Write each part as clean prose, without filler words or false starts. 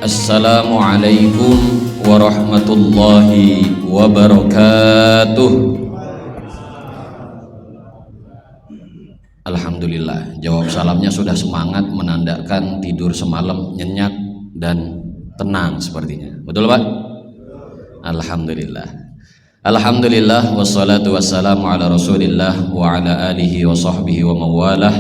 Assalamualaikum warahmatullahi wabarakatuh. Alhamdulillah, jawab salamnya sudah semangat, menandakan tidur semalam nyenyak dan tenang sepertinya. Betul Pak? Alhamdulillah. Alhamdulillah wassalatu wassalamu ala Rasulillah wa ala alihi wa sahbihi wa mawalah.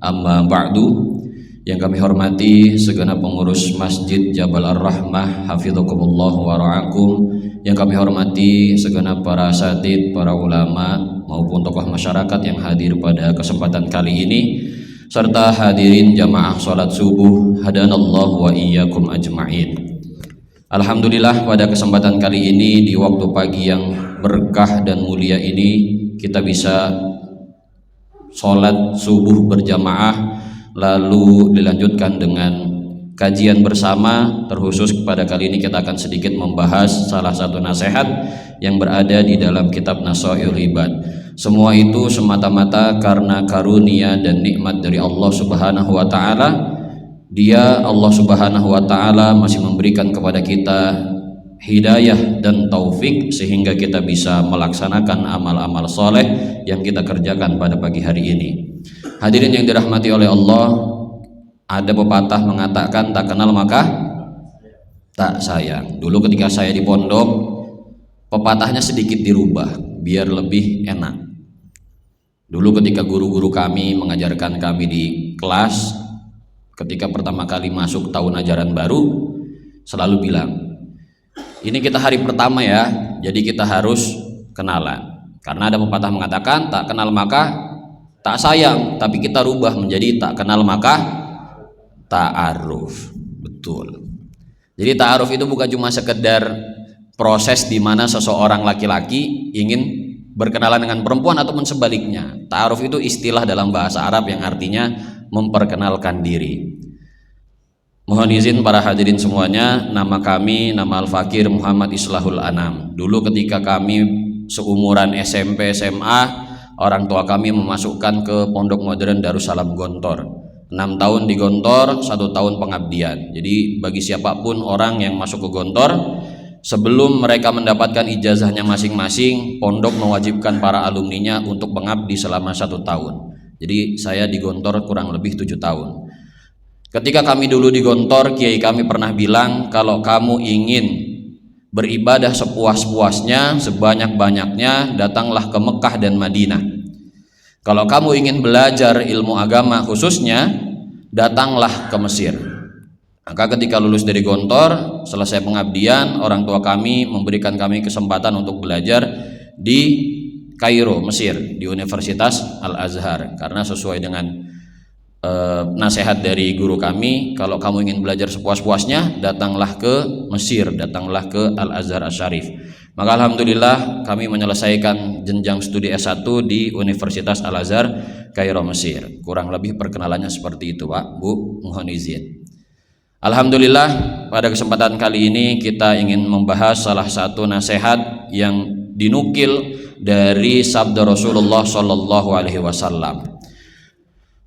Amma ba'du. Yang kami hormati segenap pengurus Masjid Jabal Ar-Rahmah, hafidzakumullah wa ra'akum. Yang kami hormati segenap para asatidz, para ulama maupun tokoh masyarakat yang hadir pada kesempatan kali ini, serta hadirin jamaah salat subuh, hadanallahu wa iyyakum ajma'in. Alhamdulillah, pada kesempatan kali ini di waktu pagi yang berkah dan mulia ini kita bisa salat subuh berjamaah, lalu dilanjutkan dengan kajian bersama. Terkhusus pada kali ini kita akan sedikit membahas salah satu nasihat yang berada di dalam kitab Nasaihul Ibad. Semua itu semata-mata karena karunia dan nikmat dari Allah Subhanahu wa taala. Allah Subhanahu wa taala masih memberikan kepada kita hidayah dan taufik sehingga kita bisa melaksanakan amal-amal soleh yang kita kerjakan pada pagi hari ini. Hadirin yang dirahmati oleh Allah, ada pepatah mengatakan tak kenal maka tak sayang. Dulu ketika saya di pondok, pepatahnya sedikit dirubah biar lebih enak. Dulu ketika guru-guru kami mengajarkan kami di kelas, ketika pertama kali masuk tahun ajaran baru, selalu bilang, ini kita hari pertama ya, jadi kita harus kenalan. Karena ada pepatah mengatakan tak kenal maka tak sayang, tapi kita rubah menjadi tak kenal maka ta'aruf. Betul. Jadi ta'aruf itu bukan cuma sekedar proses di mana seseorang laki-laki ingin berkenalan dengan perempuan ataupun sebaliknya. Ta'aruf itu istilah dalam bahasa Arab yang artinya memperkenalkan diri. Mohon izin para hadirin semuanya, nama kami, nama Al-Fakir Muhammad Islahul Anam. Dulu ketika kami seumuran SMP, SMA, orang tua kami memasukkan ke Pondok Modern Darussalam Gontor. 6 tahun di Gontor, 1 tahun pengabdian. Jadi bagi siapapun orang yang masuk ke Gontor, sebelum mereka mendapatkan ijazahnya masing-masing, pondok mewajibkan para alumninya untuk mengabdi selama 1 tahun. Jadi saya di Gontor kurang lebih 7 tahun. Ketika kami dulu di Gontor, kiai kami pernah bilang, kalau kamu ingin beribadah sepuas-puasnya, sebanyak-banyaknya, datanglah ke Mekah dan Madinah. Kalau kamu ingin belajar ilmu agama khususnya, datanglah ke Mesir. Maka ketika lulus dari Gontor, selesai pengabdian, orang tua kami memberikan kami kesempatan untuk belajar di Kairo, Mesir, di Universitas Al-Azhar. Karena sesuai dengan nasihat dari guru kami, kalau kamu ingin belajar sepuas-puasnya, datanglah ke Mesir, datanglah ke Al-Azhar Asy-Syarif. Maka alhamdulillah kami menyelesaikan jenjang studi S1 di Universitas Al-Azhar Kairo, Mesir. Kurang lebih perkenalannya seperti itu Pak, Bu, mohon izin. Alhamdulillah pada kesempatan kali ini kita ingin membahas salah satu nasihat yang dinukil dari sabda Rasulullah Shallallahu Alaihi Wasallam.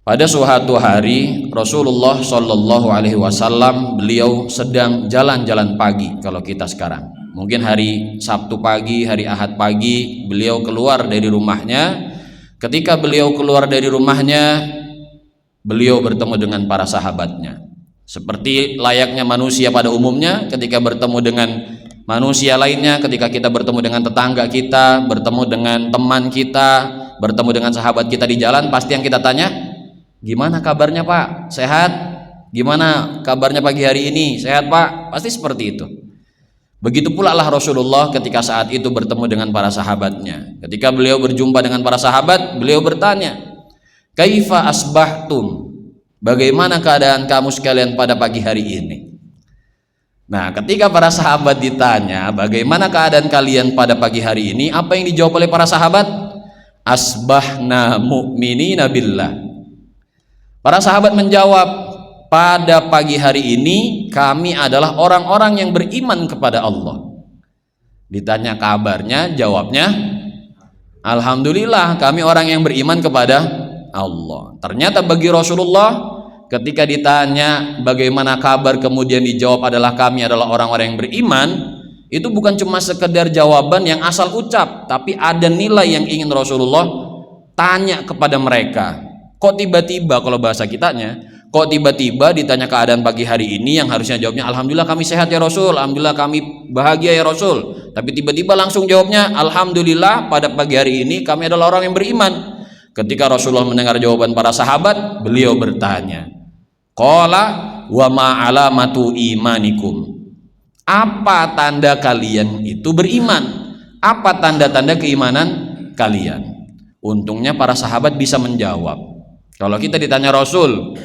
Pada suatu hari Rasulullah Shallallahu Alaihi Wasallam beliau sedang jalan-jalan pagi. Kalau kita sekarang mungkin hari Sabtu pagi, hari Ahad pagi, beliau keluar dari rumahnya. Ketika beliau keluar dari rumahnya, beliau bertemu dengan para sahabatnya. Seperti layaknya manusia pada umumnya, ketika bertemu dengan manusia lainnya, ketika kita bertemu dengan tetangga kita, bertemu dengan teman kita, bertemu dengan sahabat kita di jalan, pasti yang kita tanya, gimana kabarnya Pak? Sehat? Gimana kabarnya pagi hari ini? Sehat Pak? Pasti seperti itu. Begitu pula lah Rasulullah ketika saat itu bertemu dengan para sahabatnya. Ketika beliau berjumpa dengan para sahabat, beliau bertanya, kaifa asbahtum? Bagaimana keadaan kamu sekalian pada pagi hari ini? Nah, ketika para sahabat ditanya, bagaimana keadaan kalian pada pagi hari ini? Apa yang dijawab oleh para sahabat? Asbahna mu'minina billah. Para sahabat menjawab, pada pagi hari ini kami adalah orang-orang yang beriman kepada Allah. Ditanya kabarnya, jawabnya, alhamdulillah kami orang yang beriman kepada Allah. Ternyata bagi Rasulullah ketika ditanya bagaimana kabar kemudian dijawab adalah kami adalah orang-orang yang beriman, itu bukan cuma sekedar jawaban yang asal ucap, tapi ada nilai yang ingin Rasulullah tanya kepada mereka. Kok tiba-tiba, kalau bahasa kitanya, kok tiba-tiba ditanya keadaan pagi hari ini yang harusnya jawabnya alhamdulillah kami sehat ya Rasul, alhamdulillah kami bahagia ya Rasul, tapi tiba-tiba langsung jawabnya alhamdulillah pada pagi hari ini kami adalah orang yang beriman. Ketika Rasulullah mendengar jawaban para sahabat, beliau bertanya, qala wa ma alamatu imanikum, apa tanda kalian itu beriman? Apa tanda-tanda keimanan kalian? Untungnya para sahabat bisa menjawab. Kalau kita ditanya Rasul,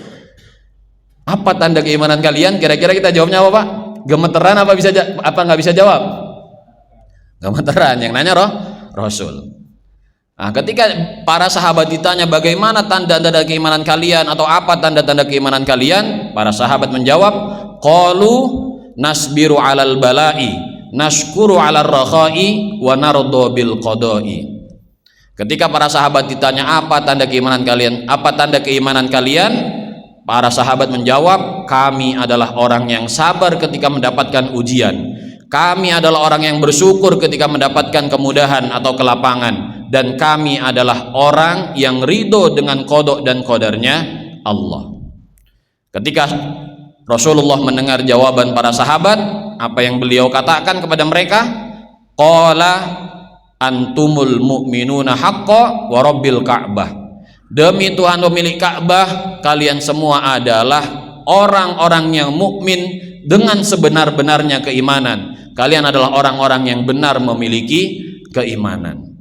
apa tanda keimanan kalian? Kira-kira kita jawabnya apa, Pak? Gemeteran apa bisa apa nggak bisa jawab? Gemeteran. Yang nanya Rasul. Nah, ketika para sahabat ditanya bagaimana tanda-tanda keimanan kalian atau apa tanda-tanda keimanan kalian, para sahabat menjawab, qalu nasbiru alal balai, nashkuru alal rakhai, wa nardo bil qadai. Ketika para sahabat ditanya apa tanda keimanan kalian, apa tanda keimanan kalian, para sahabat menjawab, kami adalah orang yang sabar ketika mendapatkan ujian, kami adalah orang yang bersyukur ketika mendapatkan kemudahan atau kelapangan, dan kami adalah orang yang ridho dengan qada dan qadarnya Allah. Ketika Rasulullah mendengar jawaban para sahabat, apa yang beliau katakan kepada mereka? Qala antumul mu'minuna haqqa wa rabbil Ka'bah. Demi Tuhan pemilik Ka'bah, kalian semua adalah orang-orang yang mukmin dengan sebenar-benarnya keimanan. Kalian adalah orang-orang yang benar memiliki keimanan.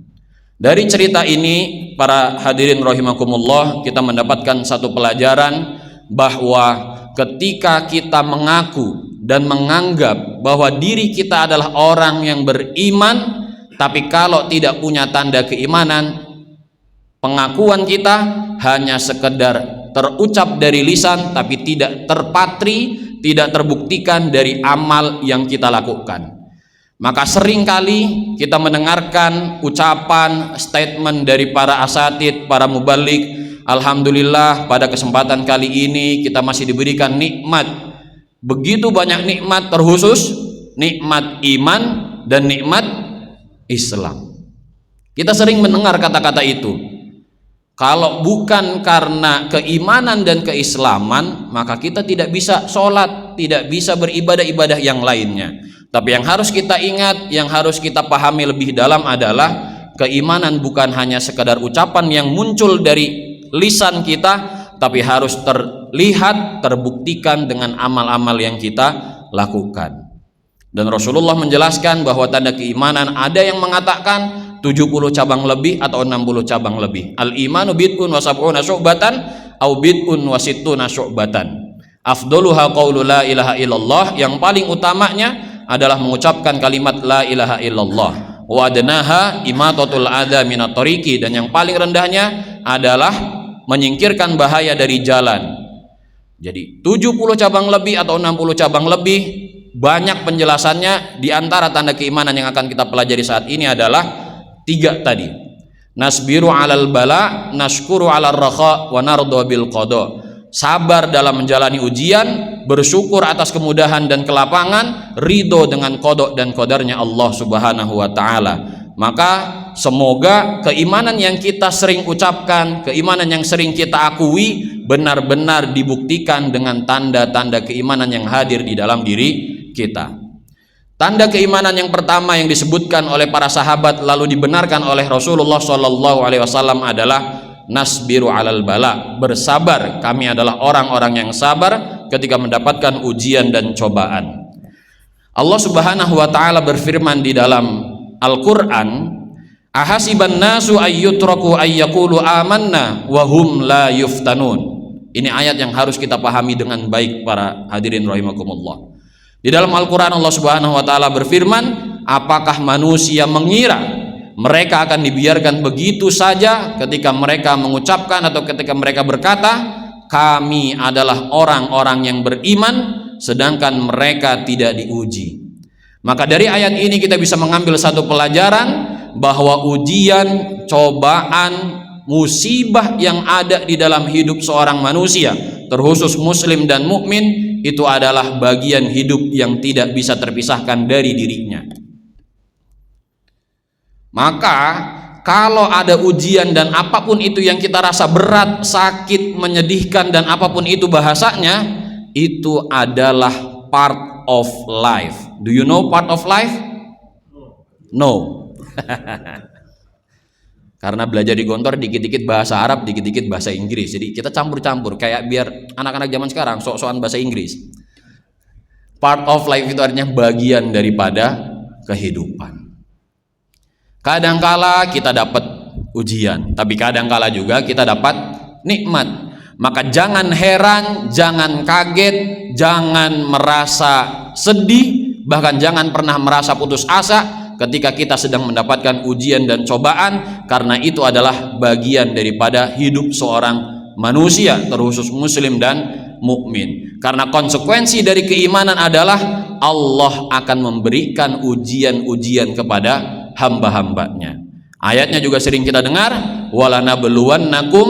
Dari cerita ini, para hadirin rahimakumullah, kita mendapatkan satu pelajaran bahwa ketika kita mengaku dan menganggap bahwa diri kita adalah orang yang beriman, tapi kalau tidak punya tanda keimanan, pengakuan kita hanya sekedar terucap dari lisan tapi tidak terpatri, tidak terbuktikan dari amal yang kita lakukan. Maka seringkali kita mendengarkan ucapan, statement dari para asatid, para mubalik, alhamdulillah pada kesempatan kali ini kita masih diberikan nikmat, begitu banyak nikmat, terkhusus nikmat iman dan nikmat Islam. Kita sering mendengar kata-kata itu. Kalau bukan karena keimanan dan keislaman, maka kita tidak bisa sholat, tidak bisa beribadah-ibadah yang lainnya. Tapi yang harus kita ingat, yang harus kita pahami lebih dalam adalah keimanan bukan hanya sekedar ucapan yang muncul dari lisan kita, tapi harus terlihat, terbuktikan dengan amal-amal yang kita lakukan. Dan Rasulullah menjelaskan bahwa tanda keimanan ada yang mengatakan 70 cabang lebih atau 60 cabang lebih. Al-imanu bid'un wa sab'una syu'batan au bid'un wa sittuna syu'batan. Afdaluha qaulu la ilaha illallah, yang paling utamanya adalah mengucapkan kalimat la ilaha illallah. Wa adnaha imatatul adza minat tariqi, dan yang paling rendahnya adalah menyingkirkan bahaya dari jalan. Jadi 70 cabang lebih atau 60 cabang lebih, banyak penjelasannya. Di antara tanda keimanan yang akan kita pelajari saat ini adalah 3 tadi. Nasbiru alal bala, nashkuru alal rakha, wa nardo bil qada. Sabar dalam menjalani ujian, bersyukur atas kemudahan dan kelapangan, ridho dengan qada dan qadarnya Allah Subhanahu wa taala. Maka semoga keimanan yang kita sering ucapkan, keimanan yang sering kita akui, benar-benar dibuktikan dengan tanda-tanda keimanan yang hadir di dalam diri kita. Tanda keimanan yang pertama yang disebutkan oleh para sahabat lalu dibenarkan oleh Rasulullah SAW adalah nasbiru alal bala, bersabar. Kami adalah orang-orang yang sabar ketika mendapatkan ujian dan cobaan. Allah Subhanahu wa taala berfirman di dalam Al-Qur'an, ahasiban nasu ayyutraku ayyaqulu amanna wa hum la yuftanun. Ini ayat yang harus kita pahami dengan baik, para hadirin rahimakumullah. Di dalam Al-Qur'an Allah Subhanahu wa taala berfirman, apakah manusia mengira mereka akan dibiarkan begitu saja ketika mereka mengucapkan atau ketika mereka berkata kami adalah orang-orang yang beriman, sedangkan mereka tidak diuji. Maka dari ayat ini kita bisa mengambil satu pelajaran bahwa ujian, cobaan, musibah yang ada di dalam hidup seorang manusia, terkhusus muslim dan mukmin, itu adalah bagian hidup yang tidak bisa terpisahkan dari dirinya. Maka kalau ada ujian dan apapun itu yang kita rasa berat, sakit, menyedihkan, dan apapun itu bahasanya, itu adalah part of life. Do you know part of life? No. Karena belajar di Gontor dikit-dikit bahasa Arab, dikit-dikit bahasa Inggris. Jadi kita campur-campur kayak biar anak-anak zaman sekarang sok-sokan bahasa Inggris. Part of life itu artinya bagian daripada kehidupan. Kadangkala kita dapat ujian, tapi kadangkala juga kita dapat nikmat. Maka jangan heran, jangan kaget, jangan merasa sedih, bahkan jangan pernah merasa putus asa ketika kita sedang mendapatkan ujian dan cobaan, karena itu adalah bagian daripada hidup seorang manusia, terkhusus muslim dan mukmin. Karena konsekuensi dari keimanan adalah Allah akan memberikan ujian-ujian kepada hamba-hambanya. Ayatnya juga sering kita dengar, walanabluwannakum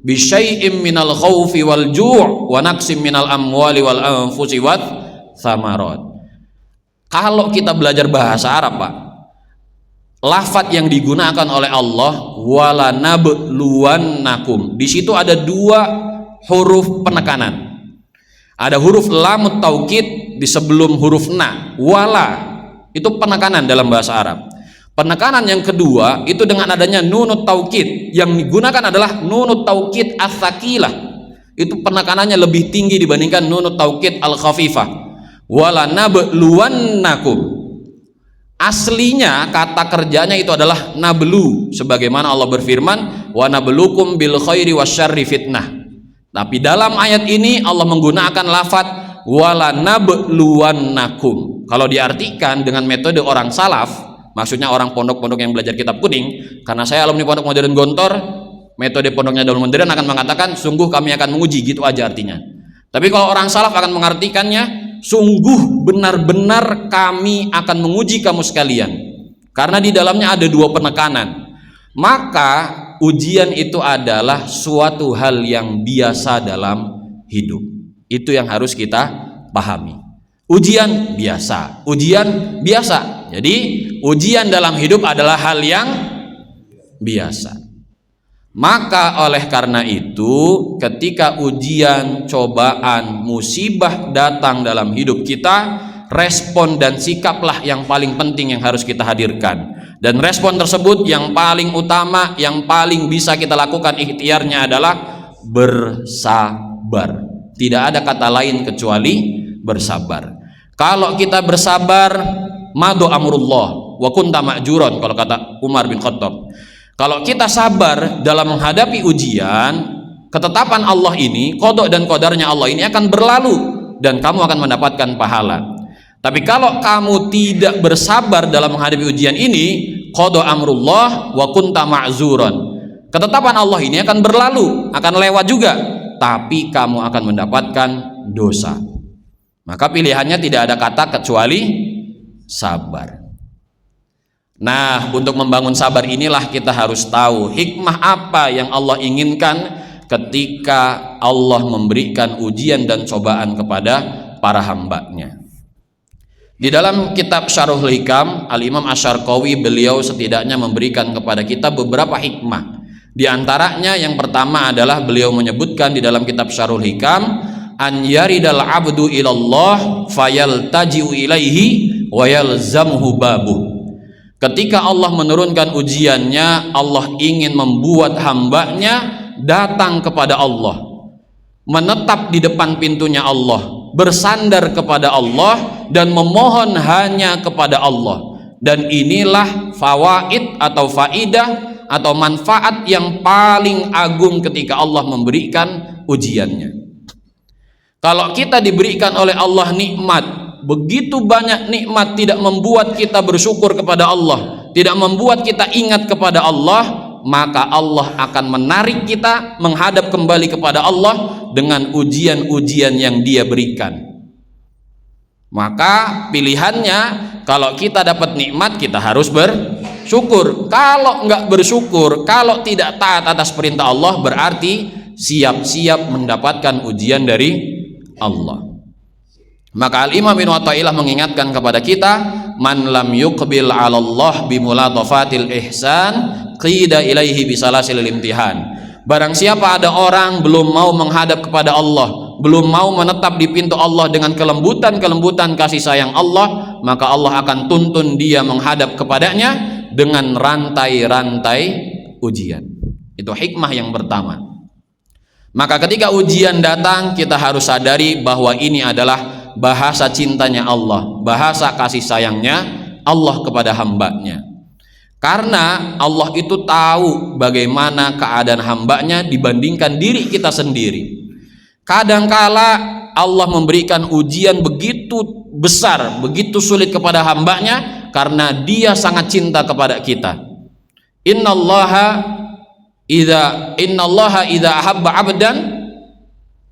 bisyai'im minal khaufi wal ju' wa naqsim minal amwali wal anfusi wat tsamarat. Kalau kita belajar bahasa Arab, Pak, lafadz yang digunakan oleh Allah walanabluwannakum, di situ ada dua huruf penekanan. Ada huruf lam taukid di sebelum huruf na, wala, itu penekanan dalam bahasa Arab. Penekanan yang kedua itu dengan adanya nunut taukid, yang digunakan adalah nunut taukid as-sakilah. Itu penekanannya lebih tinggi dibandingkan nunut taukid al-khafifah. Walanabluwannakum, aslinya kata kerjanya itu adalah nablu, sebagaimana Allah berfirman wa nablukum bil khairi wasyarri fitnah. Tapi dalam ayat ini Allah menggunakan lafadz walanabluwannakum. Kalau diartikan dengan metode orang salaf, maksudnya orang pondok-pondok yang belajar kitab kuning, karena saya alumni Pondok Modern Gontor, metode pondoknya Darul Modern akan mengatakan sungguh kami akan menguji, gitu aja artinya. Tapi kalau orang salaf akan mengartikannya sungguh benar-benar kami akan menguji kamu sekalian, karena di dalamnya ada dua penekanan. Maka ujian itu adalah suatu hal yang biasa dalam hidup. Itu yang harus kita pahami. Ujian biasa, ujian biasa. Jadi ujian dalam hidup adalah hal yang biasa. Maka oleh karena itu, ketika ujian, cobaan, musibah datang dalam hidup kita, respon dan sikaplah yang paling penting yang harus kita hadirkan. Dan respon tersebut yang paling utama, yang paling bisa kita lakukan ikhtiarnya adalah bersabar. Tidak ada kata lain kecuali bersabar. Kalau kita bersabar, madu amrullah wa kunta ma'juran, kalau kata Umar bin Khattab. Kalau kita sabar dalam menghadapi ujian, ketetapan Allah ini, qada dan qadarnya Allah ini akan berlalu dan kamu akan mendapatkan pahala. Tapi kalau kamu tidak bersabar dalam menghadapi ujian ini, qada amrullah wa kunta ma'zuran, ketetapan Allah ini akan berlalu, akan lewat juga, tapi kamu akan mendapatkan dosa. Maka pilihannya tidak ada kata kecuali sabar. Nah, untuk membangun sabar inilah kita harus tahu hikmah apa yang Allah inginkan ketika Allah memberikan ujian dan cobaan kepada para hambanya. Di dalam kitab Syarhul Hikam, Al-Imam Asy-Syarqawi, beliau setidaknya memberikan kepada kita beberapa hikmah. Di antaranya yang pertama adalah beliau menyebutkan di dalam kitab Syarhul Hikam, an yaridal abdu ilallah fayaltaji'u ilaihi wa yalzamhu babuh. Ketika Allah menurunkan ujiannya, Allah ingin membuat hambanya datang kepada Allah, menetap di depan pintunya Allah, bersandar kepada Allah dan memohon hanya kepada Allah. Dan inilah fawaid atau faidah atau manfaat yang paling agung ketika Allah memberikan ujiannya. Kalau kita diberikan oleh Allah nikmat, begitu banyak nikmat, tidak membuat kita bersyukur kepada Allah, tidak membuat kita ingat kepada Allah, maka Allah akan menarik kita menghadap kembali kepada Allah dengan ujian-ujian yang Dia berikan. Maka pilihannya, kalau kita dapat nikmat kita harus bersyukur. Kalau enggak bersyukur, kalau tidak taat atas perintah Allah, berarti siap-siap mendapatkan ujian dari Allah. Maka Al-Imam Ibnu Athaillah mengingatkan kepada kita, man lam yuqbil 'ala Allah bimulatafatil ihsan qida ilaihi bisalasil imtihan. Barang siapa ada orang belum mau menghadap kepada Allah, belum mau menetap di pintu Allah dengan kelembutan-kelembutan kasih sayang Allah, maka Allah akan tuntun dia menghadap kepadanya dengan rantai-rantai ujian. Itu hikmah yang pertama. Maka ketika ujian datang, kita harus sadari bahwa ini adalah bahasa cintanya Allah, bahasa kasih sayangnya Allah kepada hambanya. Karena Allah itu tahu bagaimana keadaan hambanya dibandingkan diri kita sendiri. Kadangkala Allah memberikan ujian begitu besar, begitu sulit kepada hambanya karena dia sangat cinta kepada kita. Innallaha idza ahabba 'abdan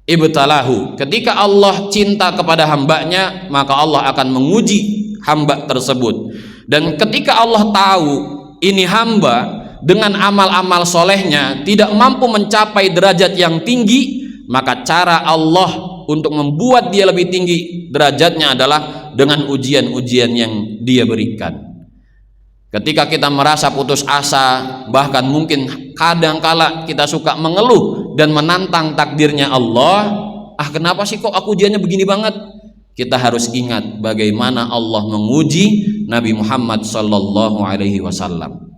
ibtalahu. Ketika Allah cinta kepada hambanya, maka Allah akan menguji hamba tersebut. Dan ketika Allah tahu ini hamba dengan amal-amal solehnya tidak mampu mencapai derajat yang tinggi, maka cara Allah untuk membuat dia lebih tinggi derajatnya adalah dengan ujian-ujian yang dia berikan. Ketika kita merasa putus asa, bahkan mungkin kadangkala kita suka mengeluh dan menantang takdirnya Allah, kenapa sih kok aku ujiannya begini banget? Kita harus ingat bagaimana Allah menguji Nabi Muhammad sallallahu alaihi wasallam.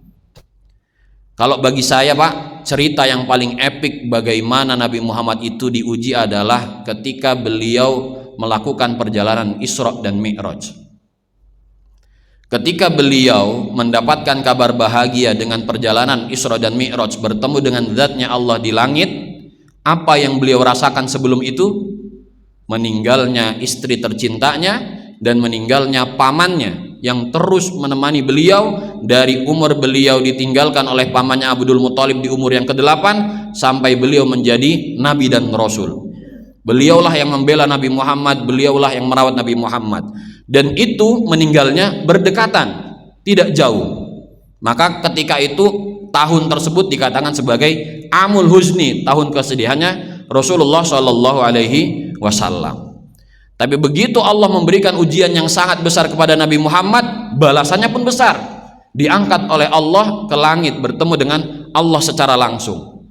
Kalau bagi saya, Pak, cerita yang paling epik bagaimana Nabi Muhammad itu diuji adalah ketika beliau melakukan perjalanan Isra dan Mi'raj. Ketika beliau mendapatkan kabar bahagia dengan perjalanan Isra dan Mi'raj, bertemu dengan zatnya Allah di langit, apa yang beliau rasakan sebelum itu? Meninggalnya istri tercintanya dan meninggalnya pamannya yang terus menemani beliau dari umur beliau ditinggalkan oleh pamannya Abdul Muthalib di umur yang ke-8 sampai beliau menjadi nabi dan rasul. Beliaulah yang membela Nabi Muhammad, beliaulah yang merawat Nabi Muhammad, dan itu meninggalnya berdekatan, tidak jauh. Maka ketika itu tahun tersebut dikatakan sebagai Amul Huzni, tahun kesedihannya Rasulullah Shallallahu Alaihi Wasallam. Tapi begitu Allah memberikan ujian yang sangat besar kepada Nabi Muhammad, balasannya pun besar. Diangkat oleh Allah ke langit bertemu dengan Allah secara langsung.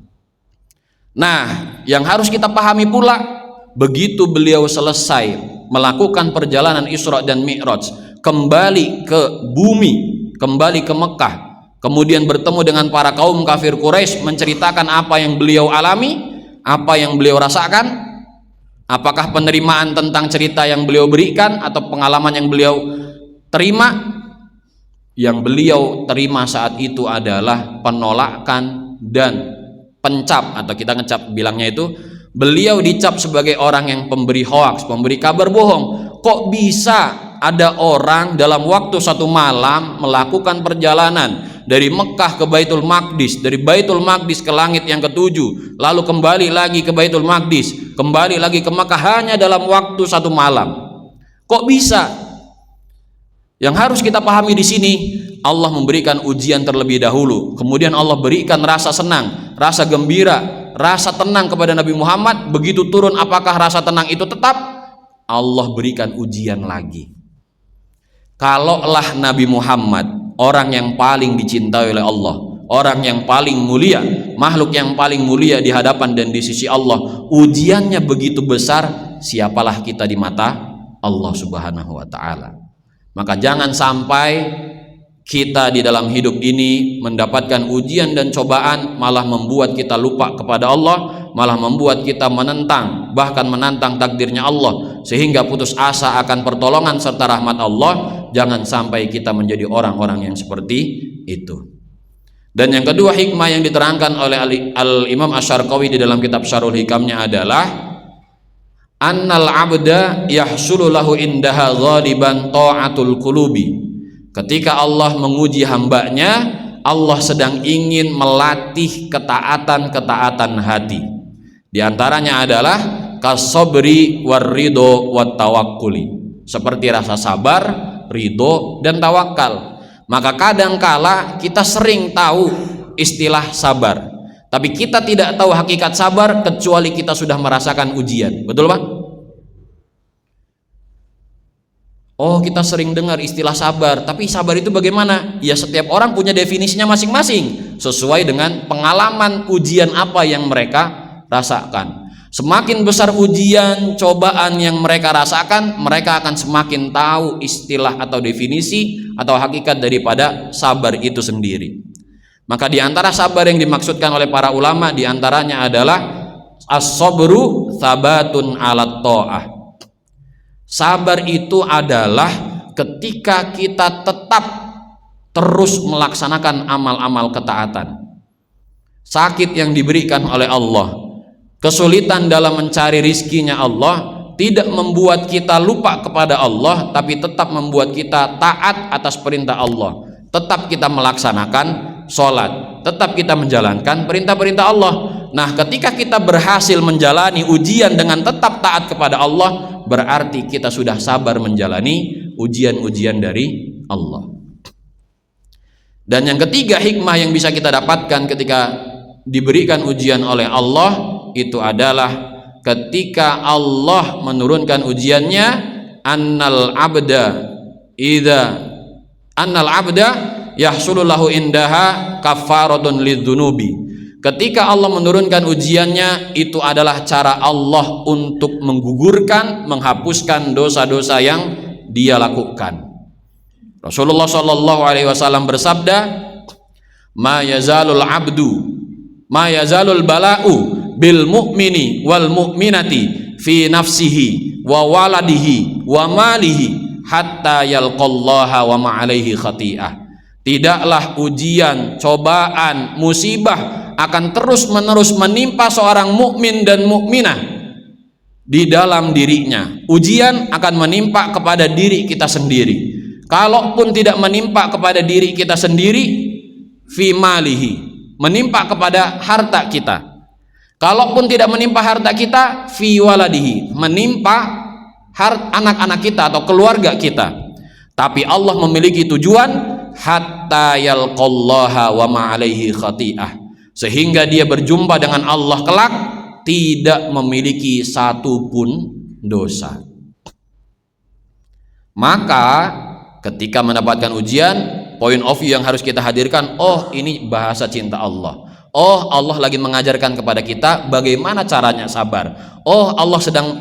Nah, yang harus kita pahami pula, begitu beliau selesai melakukan perjalanan Isra dan Mi'raj, kembali ke bumi, kembali ke Mekah, kemudian bertemu dengan para kaum kafir Quraisy, menceritakan apa yang beliau alami, apa yang beliau rasakan. Apakah penerimaan tentang cerita yang beliau berikan atau pengalaman yang beliau terima? Yang beliau terima saat itu adalah penolakan dan pencap, atau kita ngecap bilangnya itu, beliau dicap sebagai orang yang pemberi hoaks, pemberi kabar bohong. Kok bisa ada orang dalam waktu satu malam melakukan perjalanan dari Mekah ke Baitul Maqdis, dari Baitul Maqdis ke langit yang ke-7, lalu kembali lagi ke Baitul Maqdis, kembali lagi ke Mekah hanya dalam waktu satu malam? Kok bisa? Yang harus kita pahami di sini, Allah memberikan ujian terlebih dahulu, kemudian Allah berikan rasa senang, rasa gembira, rasa tenang kepada Nabi Muhammad. Begitu turun, apakah rasa tenang itu tetap? Allah berikan ujian lagi. Kalaulah Nabi Muhammad orang yang paling dicintai oleh Allah, orang yang paling mulia, makhluk yang paling mulia di hadapan dan di sisi Allah, ujiannya begitu besar, siapalah kita di mata Allah Subhanahu wa ta'ala. Maka jangan sampai kita di dalam hidup ini mendapatkan ujian dan cobaan malah membuat kita lupa kepada Allah, malah membuat kita menentang, bahkan menantang takdirnya Allah, sehingga putus asa akan pertolongan serta rahmat Allah. Jangan sampai kita menjadi orang-orang yang seperti itu. Dan yang kedua, hikmah yang diterangkan oleh Al-Imam Asy-Syarqawi di dalam kitab Syarhul Hikamnya adalah annal abda yahsulu lahu indaha ghaliban ta'atul qulubi. Ketika Allah menguji hambanya, Allah sedang ingin melatih ketaatan-ketaatan hati. Di antaranya adalah kasobri warrido wattawakkuli, seperti rasa sabar, ridho, dan tawakal. Maka kadangkala kita sering tahu istilah sabar, Tapi kita tidak tahu hakikat sabar kecuali kita sudah merasakan ujian. Betul Pak? Oh, kita sering dengar istilah sabar, tapi sabar itu bagaimana? Ya, setiap orang punya definisinya masing-masing sesuai dengan pengalaman ujian apa yang mereka rasakan. Semakin besar ujian, cobaan yang mereka rasakan, mereka akan semakin tahu istilah atau definisi atau hakikat daripada sabar itu sendiri. Maka di antara sabar yang dimaksudkan oleh para ulama di antaranya adalah as-sabru thabatun 'alat tha'ah. Sabar itu adalah ketika kita tetap terus melaksanakan amal-amal ketaatan. Sakit yang diberikan oleh Allah, kesulitan dalam mencari rizkinya Allah, tidak membuat kita lupa kepada Allah, tapi tetap membuat kita taat atas perintah Allah. Tetap kita melaksanakan sholat, tetap kita menjalankan perintah-perintah Allah. Nah, ketika kita berhasil menjalani ujian dengan tetap taat kepada Allah, berarti kita sudah sabar menjalani ujian-ujian dari Allah. Dan yang ketiga hikmah yang bisa kita dapatkan ketika diberikan ujian oleh Allah itu adalah ketika Allah menurunkan ujiannya, annal abda yahsulu lahu indaha kafaratun lidzunubi. Ketika Allah menurunkan ujiannya, itu adalah cara Allah untuk menggugurkan, menghapuskan dosa-dosa yang dia lakukan. Rasulullah Shallallahu Alaihi Wasallam bersabda, ma yazalul bala'u bil mu'mini wal mu'minati fi nafsihi wa waladihi wa malihi hatta yalqallaha wa ma'alaihi khati'ah. Tidaklah ujian, cobaan, musibah akan terus-menerus menimpa seorang mukmin dan mukminah di dalam dirinya. Ujian akan menimpa kepada diri kita sendiri. Kalaupun tidak menimpa kepada diri kita sendiri, fi malihi, menimpa kepada harta kita. Kalaupun tidak menimpa harta kita, fi waladihi, menimpa anak-anak kita atau keluarga kita. Tapi Allah memiliki tujuan, hatta yalqallaha wa ma'alaihi khati'ah, sehingga dia berjumpa dengan Allah kelak tidak memiliki satu pun dosa. Maka ketika mendapatkan ujian, point of view yang harus kita hadirkan, oh ini bahasa cinta Allah. Oh, Allah lagi mengajarkan kepada kita bagaimana caranya sabar. Oh, Allah sedang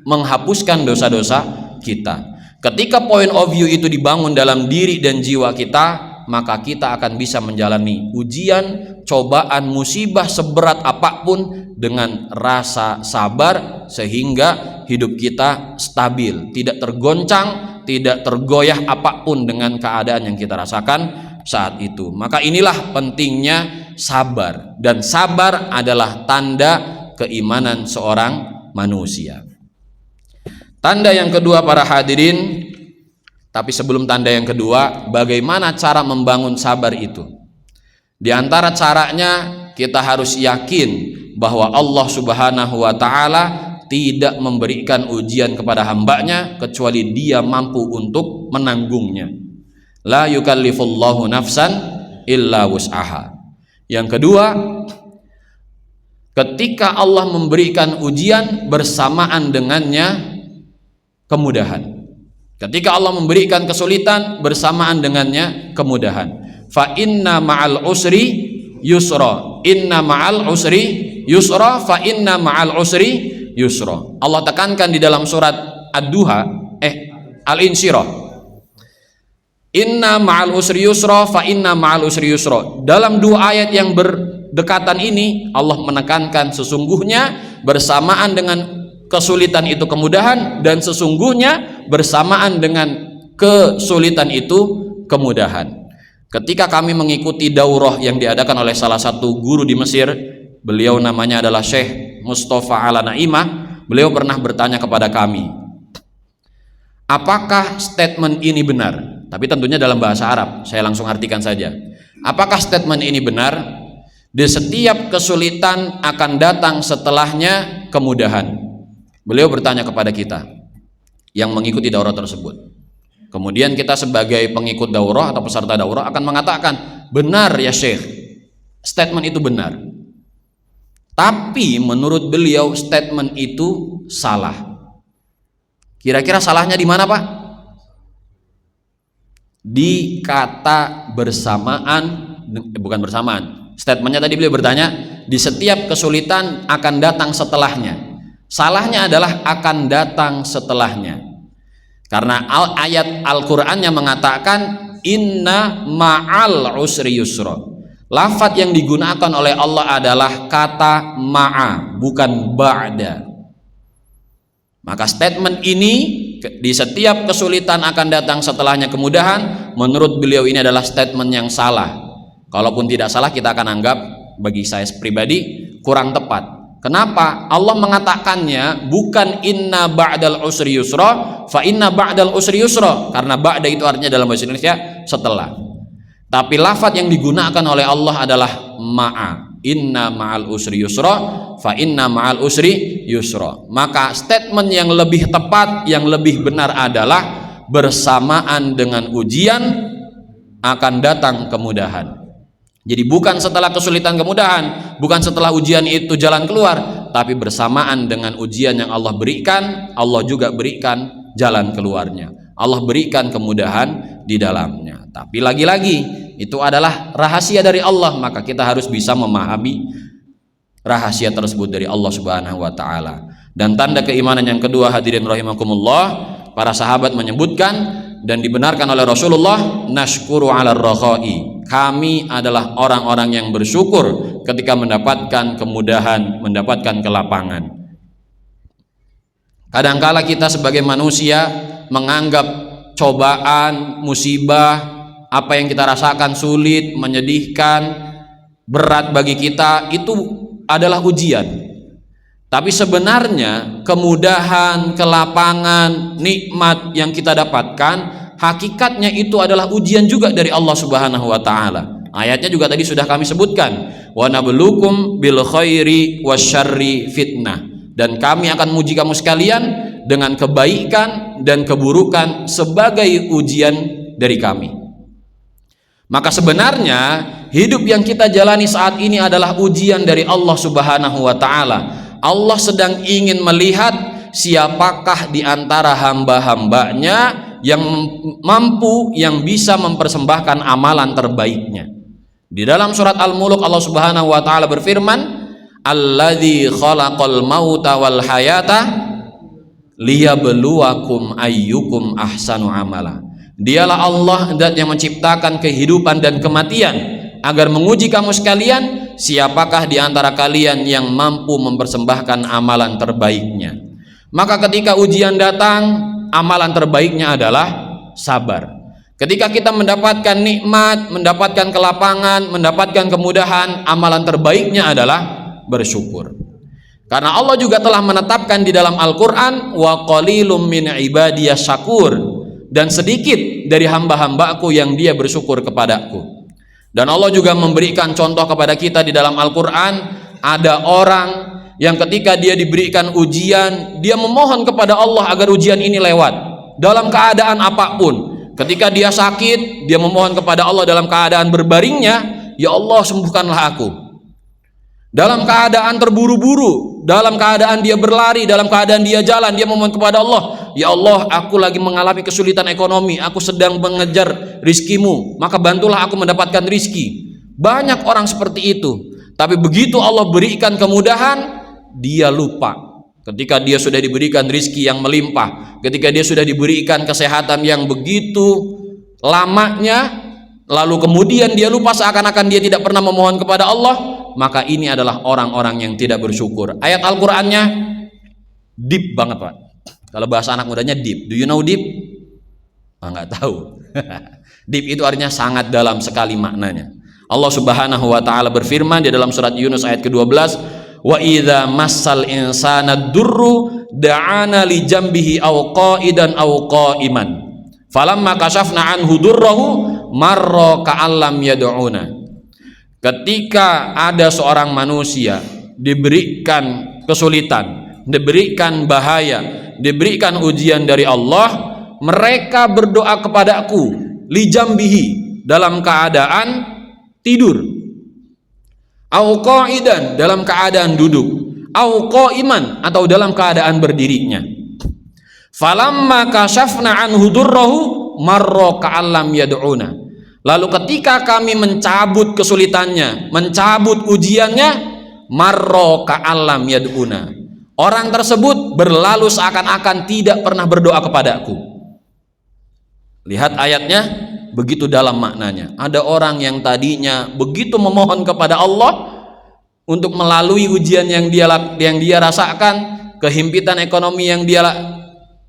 menghapuskan dosa-dosa kita. Ketika point of view itu dibangun dalam diri dan jiwa kita, maka kita akan bisa menjalani ujian, cobaan, musibah seberat apapun dengan rasa sabar, sehingga hidup kita stabil, tidak tergoncang, tidak tergoyah apapun dengan keadaan yang kita rasakan saat itu. Maka inilah pentingnya sabar, dan sabar adalah tanda keimanan seorang manusia. Tanda yang kedua para hadirin, tapi sebelum tanda yang kedua, bagaimana cara membangun sabar itu? Di antara caranya, kita harus yakin bahwa Allah Subhanahu wa Ta'ala tidak memberikan ujian kepada hambanya kecuali Dia mampu untuk menanggungnya. La yukallifullahu nafsan illa wus'aha. Yang kedua, ketika Allah memberikan ujian, bersamaan dengannya kemudahan. Ketika Allah memberikan kesulitan, bersamaan dengannya kemudahan. Fa inna ma'al usri yusra. Inna ma'al usri yusra, fa inna ma'al usri yusra. Allah tekankan di dalam surat Ad-Duha, Al-Insyirah. Inna ma'al usri yusra, fa inna ma'al usri yusra. Dalam dua ayat yang berdekatan ini, Allah menekankan sesungguhnya bersamaan dengan kesulitan itu kemudahan, dan sesungguhnya bersamaan dengan kesulitan itu kemudahan. Ketika kami mengikuti daurah yang diadakan oleh salah satu guru di Mesir, beliau namanya adalah Syekh Mustafa Ala Naimah, beliau pernah bertanya kepada kami, apakah statement ini benar? Tapi tentunya dalam bahasa Arab, saya langsung artikan saja. Apakah statement ini benar? Di setiap kesulitan akan datang setelahnya kemudahan. Beliau bertanya kepada kita yang mengikuti daurah tersebut. Kemudian kita sebagai pengikut daurah atau peserta daurah akan mengatakan, benar ya Syekh, statement itu benar. Tapi menurut beliau statement itu salah. Kira-kira salahnya di mana, Pak? Di kata bersamaan, bukan bersamaan. Statementnya tadi beliau bertanya, di setiap kesulitan akan datang setelahnya. Salahnya adalah akan datang setelahnya. Karena ayat Al-Qur'annya mengatakan inna ma'al usri yusra. Lafadz yang digunakan oleh Allah adalah kata ma'a, bukan ba'da. Maka statement ini, di setiap kesulitan akan datang setelahnya kemudahan, menurut beliau ini adalah statement yang salah. Kalaupun tidak salah, kita akan anggap, bagi saya pribadi, kurang tepat. Kenapa? Allah mengatakannya bukan inna ba'dal usri yusra, fa inna ba'dal usri yusra, karena ba'da itu artinya dalam bahasa Indonesia setelah. Tapi lafadz yang digunakan oleh Allah adalah ma'a, inna ma'al usri yusra, fa inna ma'al usri yusra. Maka statement yang lebih tepat, yang lebih benar adalah bersamaan dengan ujian akan datang kemudahan. Jadi bukan setelah kesulitan kemudahan, bukan setelah ujian itu jalan keluar, tapi bersamaan dengan ujian yang Allah berikan, Allah juga berikan jalan keluarnya. Allah berikan kemudahan di dalamnya. Tapi lagi-lagi itu adalah rahasia dari Allah, maka kita harus bisa memahami rahasia tersebut dari Allah Subhanahu wa taala. Dan tanda keimanan yang kedua, hadirin rahimakumullah, para sahabat menyebutkan dan dibenarkan oleh Rasulullah, nashkuru 'alal rakhai. Kami adalah orang-orang yang bersyukur ketika mendapatkan kemudahan, mendapatkan kelapangan. Kadangkala kita sebagai manusia menganggap cobaan, musibah, apa yang kita rasakan sulit, menyedihkan, berat bagi kita, itu adalah ujian. Tapi sebenarnya kemudahan, kelapangan, nikmat yang kita dapatkan, hakikatnya itu adalah ujian juga dari Allah Subhanahu wa taala. Ayatnya juga tadi sudah kami sebutkan, wa nabluukum bil khairi wasyarri fitnah, dan kami akan menguji kamu sekalian dengan kebaikan dan keburukan sebagai ujian dari kami. Maka sebenarnya hidup yang kita jalani saat ini adalah ujian dari Allah Subhanahu wa taala. Allah sedang ingin melihat siapakah di antara hamba-hambanya yang mampu, yang bisa mempersembahkan amalan terbaiknya. Di dalam surat Al-Mulk Allah Subhanahu wa taala berfirman, alladzi khalaqal mauta wal hayata liyabluwakum ayyukum ahsanu amala. Dialah Allah zat yang menciptakan kehidupan dan kematian agar menguji kamu sekalian, siapakah di antara kalian yang mampu mempersembahkan amalan terbaiknya. Maka ketika ujian datang, amalan terbaiknya adalah sabar. Ketika kita mendapatkan nikmat, mendapatkan kelapangan, mendapatkan kemudahan, amalan terbaiknya adalah bersyukur. Karena Allah juga telah menetapkan di dalam Al-Quran, wa qalilum min ibadiyas syakur, dan sedikit dari hamba-hambaku yang dia bersyukur kepadaku. Dan Allah juga memberikan contoh kepada kita di dalam Al-Quran, ada orang yang ketika dia diberikan ujian, dia memohon kepada Allah agar ujian ini lewat dalam keadaan apapun. Ketika dia sakit, dia memohon kepada Allah dalam keadaan berbaringnya, ya Allah sembuhkanlah aku. Dalam keadaan terburu-buru, dalam keadaan dia berlari, dalam keadaan dia jalan, dia memohon kepada Allah, ya Allah, aku lagi mengalami kesulitan ekonomi, aku sedang mengejar rizkimu, maka bantulah aku mendapatkan rizki. Banyak orang seperti itu. Tapi begitu Allah berikan kemudahan, dia lupa. Ketika dia sudah diberikan rizki yang melimpah, ketika dia sudah diberikan kesehatan yang begitu lamanya, lalu kemudian dia lupa seakan-akan dia tidak pernah memohon kepada Allah, maka ini adalah orang-orang yang tidak bersyukur. Ayat Al-Qur'annya deep banget, Pak. Kalau bahasa anak mudanya deep. Do you know deep? Nggak tahu. Deep itu artinya sangat dalam sekali maknanya. Allah Subhanahu wa taala berfirman di dalam surat Yunus ayat ke-12, wa idza massal insana durru da'ana li jambihi aw qa'idan aw qa'iman falamma kashafna anhu durrahu marra ka'allam yad'una. Ketika ada seorang manusia diberikan kesulitan, diberikan bahaya, diberikan ujian dari Allah, mereka berdoa kepadaku li jambihi, dalam keadaan tidur. au qa'idan, dalam keadaan duduk, au qa'iman, atau dalam keadaan berdirinya. Falamma kashafna anhu durrahu marra ka'allam yad'una. Lalu ketika kami mencabut kesulitannya, mencabut ujiannya, marra ka'allam yad'una, orang tersebut berlalu seakan-akan tidak pernah berdoa kepadaku. Lihat ayatnya, begitu dalam maknanya. Ada orang yang tadinya begitu memohon kepada Allah untuk melalui ujian yang dia rasakan, kehimpitan ekonomi yang dia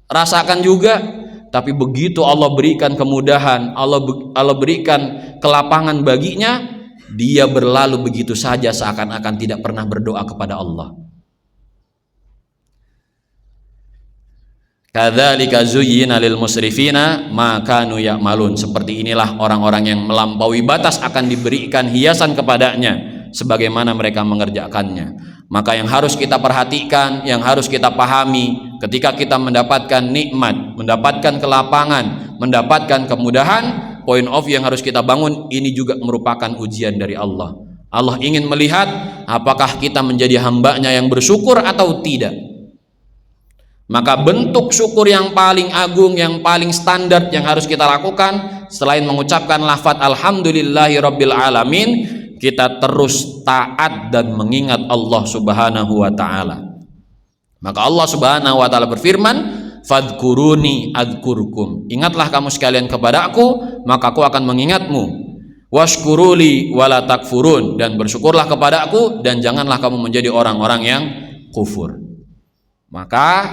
rasakan juga, tapi begitu Allah berikan kemudahan, Allah berikan kelapangan baginya, dia berlalu begitu saja seakan-akan tidak pernah berdoa kepada Allah. Kadzalika zuyyina lil musrifina ma kanu ya'malun. Seperti inilah orang-orang yang melampaui batas akan diberikan hiasan kepadanya sebagaimana mereka mengerjakannya. Maka yang harus kita perhatikan, yang harus kita pahami ketika kita mendapatkan nikmat, mendapatkan kelapangan, mendapatkan kemudahan, point of view yang harus kita bangun, ini juga merupakan ujian dari Allah. Allah ingin melihat apakah kita menjadi hambanya yang bersyukur atau tidak. Maka bentuk syukur yang paling agung, yang paling standar yang harus kita lakukan selain mengucapkan lafaz alhamdulillahi rabbil alamin, kita terus taat dan mengingat Allah Subhanahu wa taala. Maka Allah Subhanahu wa taala berfirman, fadhkuruni adzkurkum. Ingatlah kamu sekalian kepada aku, maka aku akan mengingatmu. Washkuruli wala takfurun, dan bersyukurlah kepada aku dan janganlah kamu menjadi orang-orang yang kufur. Maka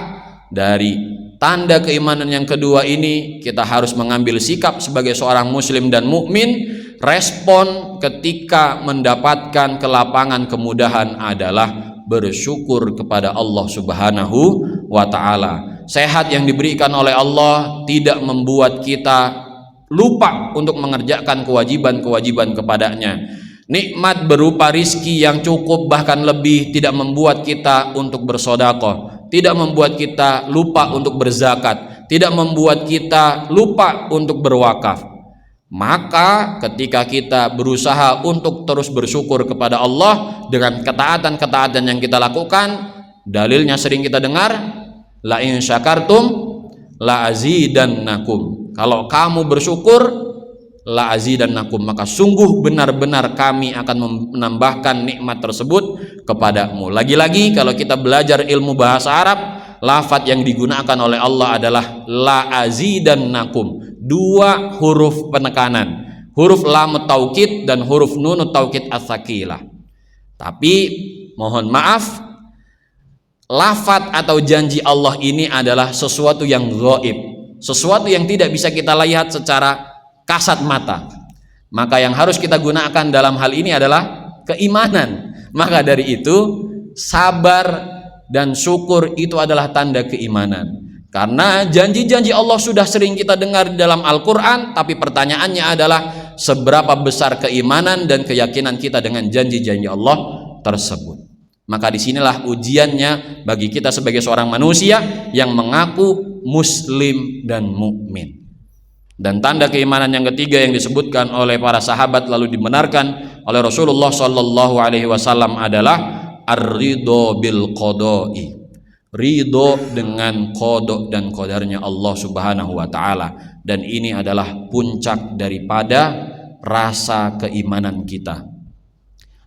dari tanda keimanan yang kedua ini, kita harus mengambil sikap sebagai seorang muslim dan mukmin. Respon ketika mendapatkan kelapangan kemudahan adalah bersyukur kepada Allah Subhanahu wa ta'ala. Sehat yang diberikan oleh Allah tidak membuat kita lupa untuk mengerjakan kewajiban-kewajiban kepadanya. Nikmat berupa rizki yang cukup bahkan lebih tidak membuat kita untuk bersedekah, tidak membuat kita lupa untuk berzakat, tidak membuat kita lupa untuk berwakaf. Maka ketika kita berusaha untuk terus bersyukur kepada Allah dengan ketaatan-ketaatan yang kita lakukan, dalilnya sering kita dengar, la in syakartum la azidannakum. Kalau kamu bersyukur, la azidannakum, maka sungguh benar-benar kami akan menambahkan nikmat tersebut kepadamu. Lagi-lagi kalau kita belajar ilmu bahasa Arab, lafaz yang digunakan oleh Allah adalah la azidannakum. Dua huruf penekanan, huruf lam taukid dan huruf nun taukid ats-tsaqilah. Tapi mohon maaf, lafaz atau janji Allah ini adalah sesuatu yang gaib, sesuatu yang tidak bisa kita lihat secara kasat mata. Maka yang harus kita gunakan dalam hal ini adalah keimanan. Maka dari itu, sabar dan syukur itu adalah tanda keimanan. Karena janji-janji Allah sudah sering kita dengar di dalam Al-Quran, tapi pertanyaannya adalah seberapa besar keimanan dan keyakinan kita dengan janji-janji Allah tersebut. Maka disinilah ujiannya bagi kita sebagai seorang manusia yang mengaku muslim dan mukmin. Dan tanda keimanan yang ketiga yang disebutkan oleh para sahabat lalu dibenarkan oleh Rasulullah Shallallahu Alaihi Wasallam adalah ar-ridho bil qada'i. Ridho dengan qada dan qadarnya Allah Subhanahu wa taala, dan ini adalah puncak daripada rasa keimanan kita.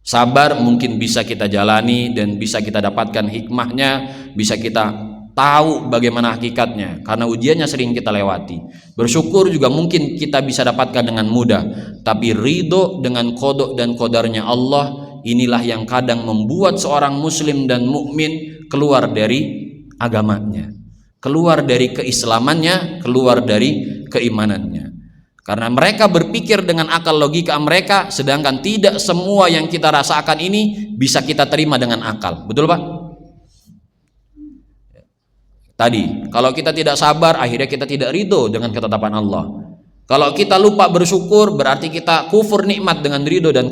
Sabar mungkin bisa kita jalani dan bisa kita dapatkan hikmahnya, bisa kita tahu bagaimana hakikatnya karena ujiannya sering kita lewati. Bersyukur juga mungkin kita bisa dapatkan dengan mudah, tapi ridho dengan qada dan qadarnya Allah, inilah yang kadang membuat seorang muslim dan mukmin keluar dari agamanya, keluar dari keislamannya, keluar dari keimanannya. Karena mereka berpikir dengan akal logika mereka, sedangkan tidak semua yang kita rasakan ini bisa kita terima dengan akal. Betul Pak? Tadi, kalau kita tidak sabar, akhirnya kita tidak ridho dengan ketetapan Allah. Kalau kita lupa bersyukur, berarti kita kufur nikmat dengan ridho dan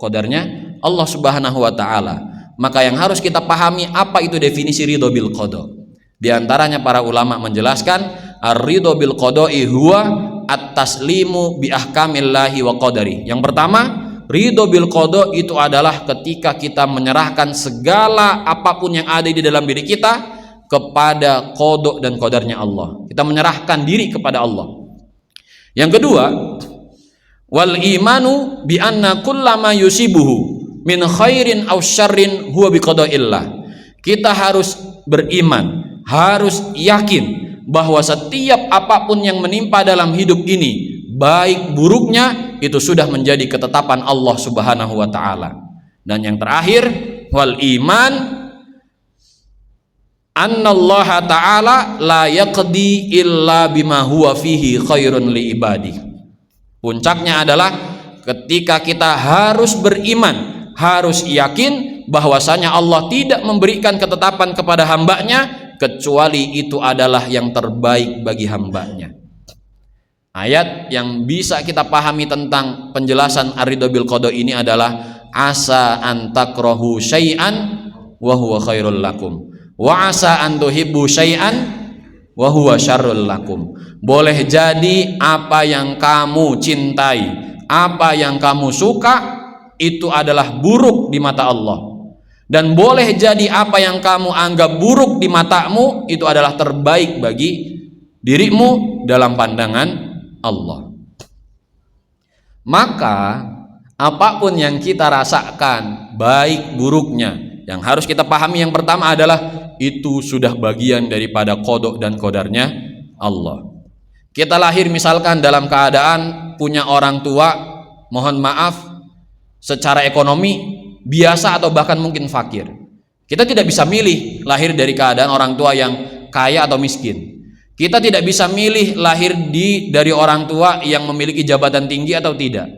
qadarnya Allah Subhanahu wa ta'ala. Maka yang harus kita pahami, apa itu definisi ridho bil qada. Di antaranya para ulama menjelaskan, ar-ridho bil qada'i huwa at-taslimu bi ahkamillahi wa qadari. Yang pertama, ridho bil qada itu adalah ketika kita menyerahkan segala apapun yang ada di dalam diri kita kepada qada dan qadarnya Allah. Kita menyerahkan diri kepada Allah. Yang kedua, wal imanu bi anna kullama yusibuhu min khairin aw syarrin huwa bi qadaillah. Kita harus beriman, harus yakin bahwa setiap apapun yang menimpa dalam hidup ini, baik buruknya, itu sudah menjadi ketetapan Allah Subhanahu wa taala. Dan yang terakhir, wal iman annallaha ta'ala la yaqdi illa bima huwa fihi khairun li ibadi. Puncaknya adalah ketika kita harus beriman, harus yakin bahwasanya Allah tidak memberikan ketetapan kepada hambanya kecuali itu adalah yang terbaik bagi hambanya. Ayat yang bisa kita pahami tentang penjelasan ar-ridho bil qada ini adalah asa an takrahu syai'an wa huwa khairul lakum wa asa an tuhibbu syai'an wa huwa syarrul lakum. Boleh jadi apa yang kamu cintai, apa yang kamu suka itu adalah buruk di mata Allah. Dan boleh jadi apa yang kamu anggap buruk di matamu itu adalah terbaik bagi dirimu dalam pandangan Allah. Maka apapun yang kita rasakan, baik buruknya, yang harus kita pahami yang pertama adalah itu sudah bagian daripada qada dan qadarnya Allah. Kita lahir misalkan dalam keadaan punya orang tua, mohon maaf, secara ekonomi biasa atau bahkan mungkin fakir. Kita tidak bisa milih lahir dari keadaan orang tua yang kaya atau miskin. Kita tidak bisa milih lahir dari orang tua yang memiliki jabatan tinggi atau tidak.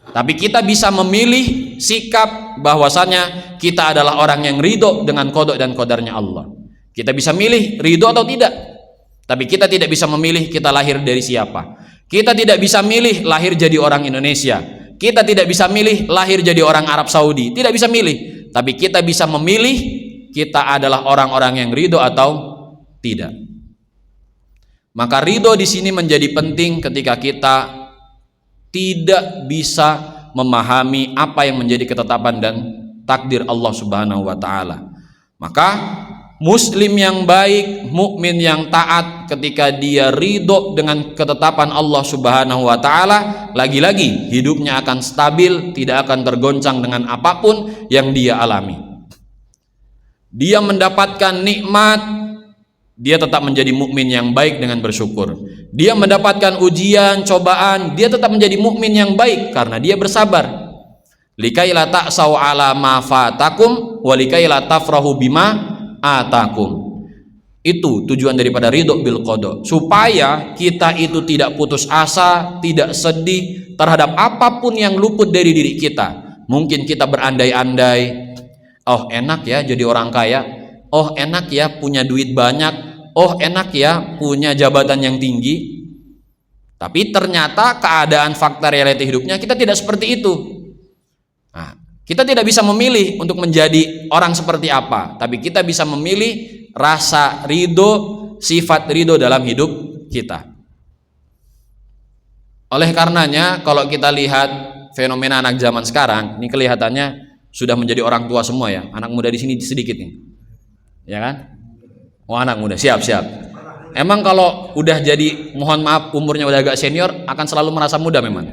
Tapi kita bisa memilih sikap bahwasanya kita adalah orang yang ridho dengan qada dan qadarnya Allah. Kita bisa milih ridho atau tidak. Tapi kita tidak bisa memilih kita lahir dari siapa. Kita tidak bisa milih lahir jadi orang Indonesia. Kita tidak bisa milih lahir jadi orang Arab Saudi, tidak bisa milih. Tapi kita bisa memilih kita adalah orang-orang yang ridho atau tidak. Maka ridho di sini menjadi penting ketika kita tidak bisa memahami apa yang menjadi ketetapan dan takdir Allah Subhanahu wa taala. Maka muslim yang baik, mukmin yang taat, ketika dia ridho dengan ketetapan Allah Subhanahu wa taala, lagi-lagi hidupnya akan stabil, tidak akan tergoncang dengan apapun yang dia alami. Dia mendapatkan nikmat, dia tetap menjadi mukmin yang baik dengan bersyukur. Dia mendapatkan ujian, cobaan, dia tetap menjadi mukmin yang baik karena dia bersabar. Likaila ta'sau ala ma fatakum wa likaila tafrahu bima atakum. Itu tujuan daripada ridho bil qada, supaya kita itu tidak putus asa, tidak sedih terhadap apapun yang luput dari diri kita. Mungkin kita berandai-andai, oh enak ya jadi orang kaya, oh enak ya punya duit banyak, oh enak ya punya jabatan yang tinggi. Tapi ternyata keadaan fakta realiti hidupnya kita tidak seperti itu. Nah, kita tidak bisa memilih untuk menjadi orang seperti apa, tapi kita bisa memilih rasa ridho, sifat ridho dalam hidup kita. Oleh karenanya, kalau kita lihat fenomena anak zaman sekarang, ini kelihatannya sudah menjadi orang tua semua ya. Anak muda di sini sedikit nih, ya kan? Oh anak muda, siap-siap. Emang kalau udah jadi, mohon maaf, umurnya udah agak senior, akan selalu merasa muda memang.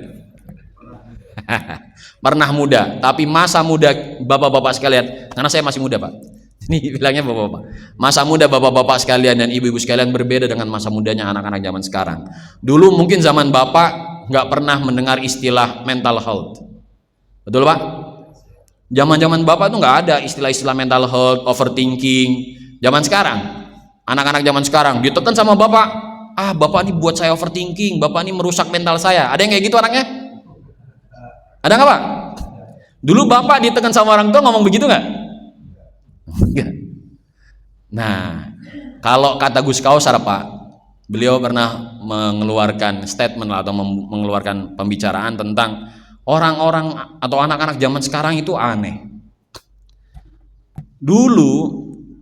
Pernah muda, tapi masa muda bapak-bapak sekalian, karena saya masih muda pak, ini bilangnya bapak-bapak, masa muda bapak-bapak sekalian dan ibu-ibu sekalian berbeda dengan masa mudanya anak-anak zaman sekarang. Dulu mungkin zaman bapak nggak pernah mendengar istilah mental health, betul pak? Zaman-zaman bapak tuh nggak ada istilah-istilah mental health, overthinking. Zaman sekarang, anak-anak zaman sekarang ditekan sama bapak, ah bapak ini buat saya overthinking, bapak ini merusak mental saya. Ada yang kayak gitu anaknya? Ada nggak pak? Dulu bapak ditekan sama orang tua ngomong begitu nggak? Enggak. Nah, kalau kata Gus Kausar pak, beliau pernah mengeluarkan statement atau mengeluarkan pembicaraan tentang orang-orang atau anak-anak zaman sekarang itu aneh. Dulu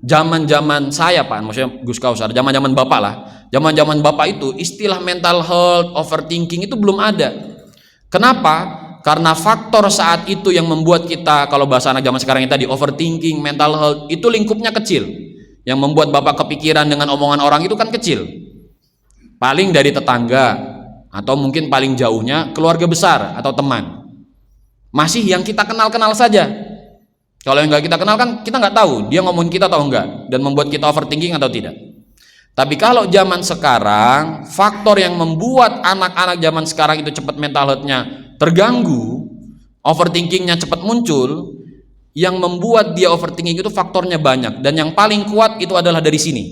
zaman-zaman saya pak, maksudnya Gus Kausar, zaman-zaman bapak lah, zaman-zaman bapak itu istilah mental health, overthinking itu belum ada. Kenapa? Karena faktor saat itu yang membuat kita, kalau bahasa anak zaman sekarang ini tadi, overthinking, mental health, itu lingkupnya kecil. Yang membuat bapak kepikiran dengan omongan orang itu kan kecil. Paling dari tetangga, atau mungkin paling jauhnya keluarga besar atau teman. Masih yang kita kenal-kenal saja. Kalau yang nggak kita kenal kan kita nggak tahu dia ngomongin kita atau enggak, dan membuat kita overthinking atau tidak. Tapi kalau zaman sekarang, faktor yang membuat anak-anak zaman sekarang itu cepat mental health-nya terganggu, overthinkingnya cepat muncul, yang membuat dia overthinking itu faktornya banyak, dan yang paling kuat itu adalah dari sini.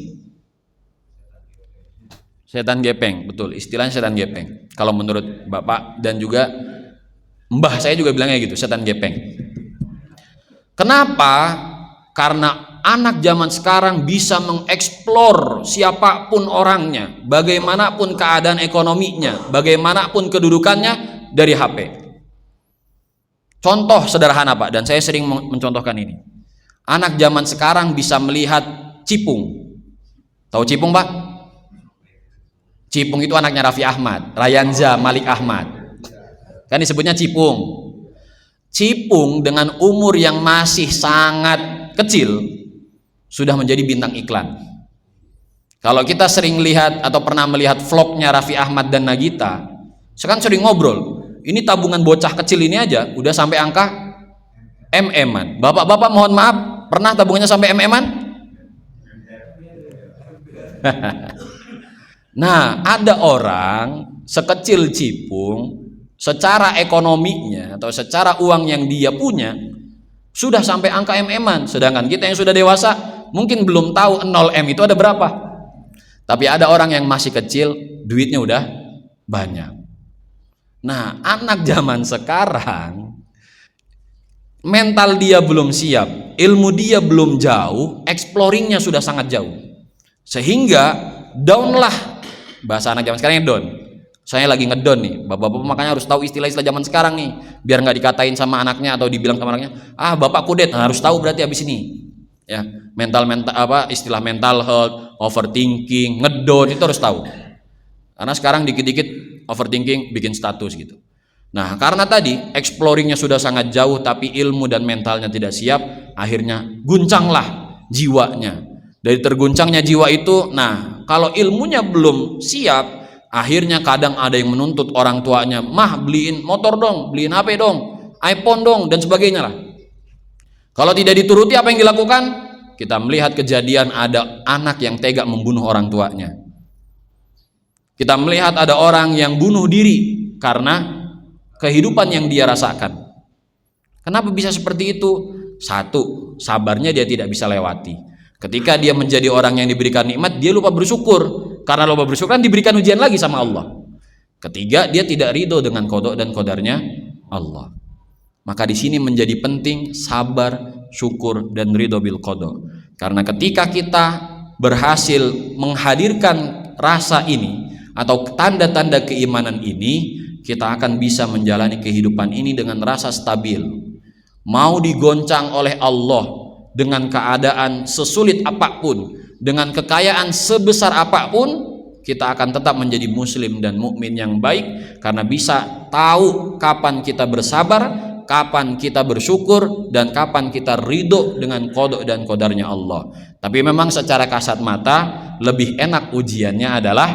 Setan gepeng, betul, istilahnya setan gepeng. Kalau menurut bapak dan juga mbah saya juga bilangnya gitu, setan gepeng. Kenapa? Karena anak zaman sekarang bisa mengeksplor siapapun orangnya, bagaimanapun keadaan ekonominya, bagaimanapun kedudukannya dari HP. Contoh sederhana Pak, dan saya sering mencontohkan ini. Anak zaman sekarang bisa melihat cipung. Tahu cipung Pak? Cipung itu anaknya Raffi Ahmad, Rayanza Malik Ahmad. Kan disebutnya cipung. Cipung dengan umur yang masih sangat kecil sudah menjadi bintang iklan. Kalau kita sering lihat atau pernah melihat vlognya Raffi Ahmad dan Nagita, sekarang sering ngobrol. Ini tabungan bocah kecil ini aja udah sampai angka MM-an. Bapak-bapak mohon maaf, pernah tabungannya sampai MM-an? Nah, ada orang sekecil cipung, secara ekonominya atau secara uang yang dia punya sudah sampai angka MM-an, sedangkan kita yang sudah dewasa mungkin belum tahu 0M itu ada berapa. Tapi ada orang yang masih kecil, duitnya udah banyak. Nah, anak zaman sekarang mental dia belum siap, ilmu dia belum jauh, exploringnya sudah sangat jauh, sehingga downlah. Bahasa anak zaman sekarang down. Saya lagi ngedon nih, bapak-bapak makanya harus tahu istilah-istilah zaman sekarang nih, biar nggak dikatain sama anaknya atau dibilang sama anaknya, ah bapak kudet, nah, harus tahu berarti habis ini. Ya, mental apa istilah mental health, overthinking, ngedon itu harus tahu. Karena sekarang dikit-dikit overthinking bikin status gitu. Nah, karena tadi exploringnya sudah sangat jauh tapi ilmu dan mentalnya tidak siap, akhirnya guncanglah jiwanya. Dari terguncangnya jiwa itu, nah kalau ilmunya belum siap, akhirnya kadang ada yang menuntut orang tuanya, mah beliin motor dong, beliin HP dong, iPhone dong, dan sebagainya lah. Kalau tidak dituruti apa yang dilakukan, kita melihat kejadian ada anak yang tega membunuh orang tuanya. Kita melihat ada orang yang bunuh diri karena kehidupan yang dia rasakan. Kenapa bisa seperti itu? Satu, sabarnya dia tidak bisa lewati. Ketika dia menjadi orang yang diberikan nikmat, dia lupa bersyukur. Karena lupa bersyukur kan diberikan ujian lagi sama Allah. Ketiga, dia tidak ridho dengan qada dan qadarnya Allah. Maka di sini menjadi penting sabar, syukur, dan ridho bil qada. Karena ketika kita berhasil menghadirkan rasa ini atau tanda-tanda keimanan ini, kita akan bisa menjalani kehidupan ini dengan rasa stabil. Mau digoncang oleh Allah dengan keadaan sesulit apapun, dengan kekayaan sebesar apapun, kita akan tetap menjadi muslim dan mukmin yang baik karena bisa tahu kapan kita bersabar, kapan kita bersyukur, dan kapan kita ridho dengan qada dan qadarnya Allah. Tapi memang secara kasat mata lebih enak ujiannya adalah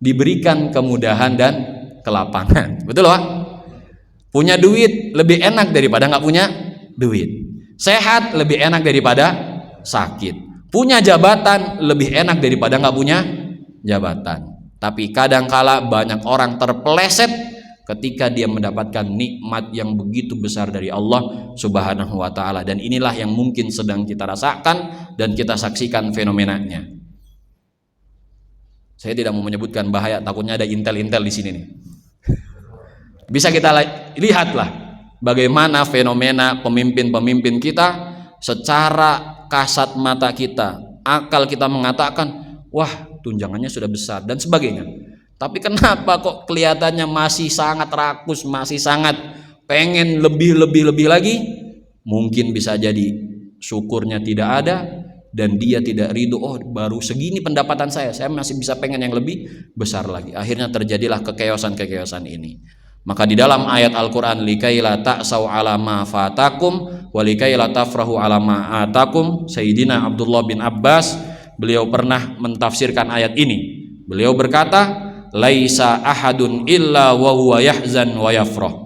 diberikan kemudahan dan kelapangan. Betul Pak? Punya duit lebih enak daripada nggak punya duit. Sehat lebih enak daripada sakit. Punya jabatan lebih enak daripada nggak punya jabatan. Tapi kadangkala banyak orang terpeleset ketika dia mendapatkan nikmat yang begitu besar dari Allah Subhanahu wa taala, dan inilah yang mungkin sedang kita rasakan dan kita saksikan fenomenanya. Saya tidak mau menyebutkan bahaya, takutnya ada intel-intel di sini nih. Bisa kita lihatlah bagaimana fenomena pemimpin-pemimpin kita, secara kasat mata kita, akal kita mengatakan, wah tunjangannya sudah besar dan sebagainya. Tapi kenapa kok kelihatannya masih sangat rakus, masih sangat pengen lebih lagi? Mungkin bisa jadi syukurnya tidak ada dan dia tidak ridho. Oh baru segini pendapatan saya masih bisa pengen yang lebih besar lagi. Akhirnya terjadilah kekeosan ini. Maka di dalam ayat Al-Qur'an likaila ta'sau ala ma fatakum wa likaila tafrahu ala ma atakum, Sayyidina Abdullah bin Abbas beliau pernah mentafsirkan ayat ini. Beliau berkata, laisa ahadun illa wa huwa yahzan wa yafrah.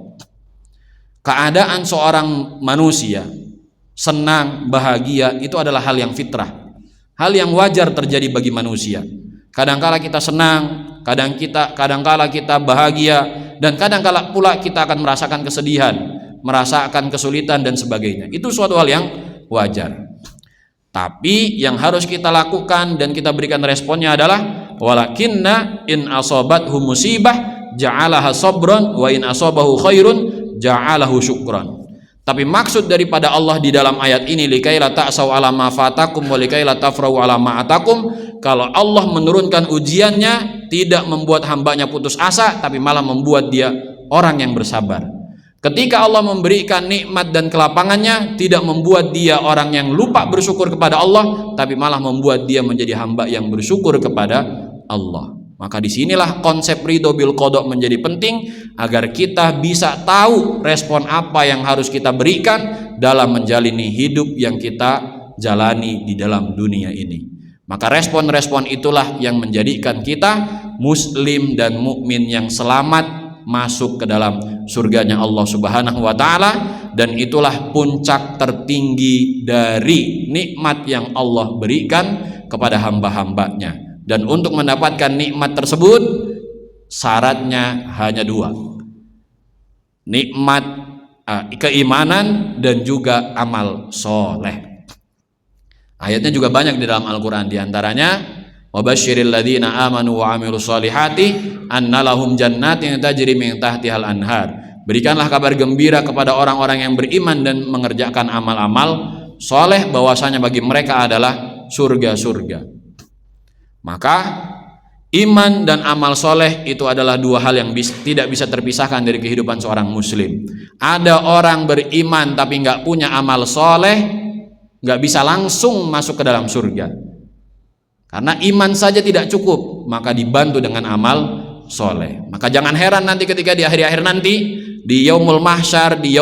Keadaan seorang manusia senang, bahagia itu adalah hal yang fitrah, hal yang wajar terjadi bagi manusia. Kadangkala kita senang, kadangkala kita bahagia, dan kadangkala pula kita akan merasakan kesedihan, merasakan kesulitan dan sebagainya. Itu suatu hal yang wajar. Tapi yang harus kita lakukan dan kita berikan responnya adalah walakinna in asobathu musibah ja'alaha sabran wa in asabahu khairun ja'alahu syukran. Tapi maksud daripada Allah di dalam ayat ini likaila ta'sau ala ma fatakum wa likaila tafrahu ala ma atakum, kalau Allah menurunkan ujiannya tidak membuat hambanya putus asa, tapi malah membuat dia orang yang bersabar. Ketika Allah memberikan nikmat dan kelapangannya, tidak membuat dia orang yang lupa bersyukur kepada Allah, tapi malah membuat dia menjadi hamba yang bersyukur kepada Allah. Maka disinilah konsep ridho bil qada menjadi penting, agar kita bisa tahu respon apa yang harus kita berikan dalam menjalani hidup yang kita jalani di dalam dunia ini. Maka respon-respon itulah yang menjadikan kita muslim dan mukmin yang selamat masuk ke dalam surganya Allah Subhanahu wa taala, dan itulah puncak tertinggi dari nikmat yang Allah berikan kepada hamba-hambanya. Dan untuk mendapatkan nikmat tersebut syaratnya hanya dua, nikmat keimanan dan juga amal soleh. Ayatnya juga banyak di dalam Al-Quran, diantaranya wabashiril ladzina amanu wa amilus solihati anna lahum jannatin tajri min tahtihal anhar. Berikanlah kabar gembira kepada orang-orang yang beriman dan mengerjakan amal-amal soleh, bahwasanya bagi mereka adalah surga-surga. Maka iman dan amal soleh itu adalah dua hal yang tidak bisa terpisahkan dari kehidupan seorang muslim. Ada orang beriman tapi nggak punya amal soleh, nggak bisa langsung masuk ke dalam surga, karena iman saja tidak cukup, maka dibantu dengan amal soleh. Maka jangan heran nanti ketika di akhir-akhir nanti, di yaumul mahsyar, di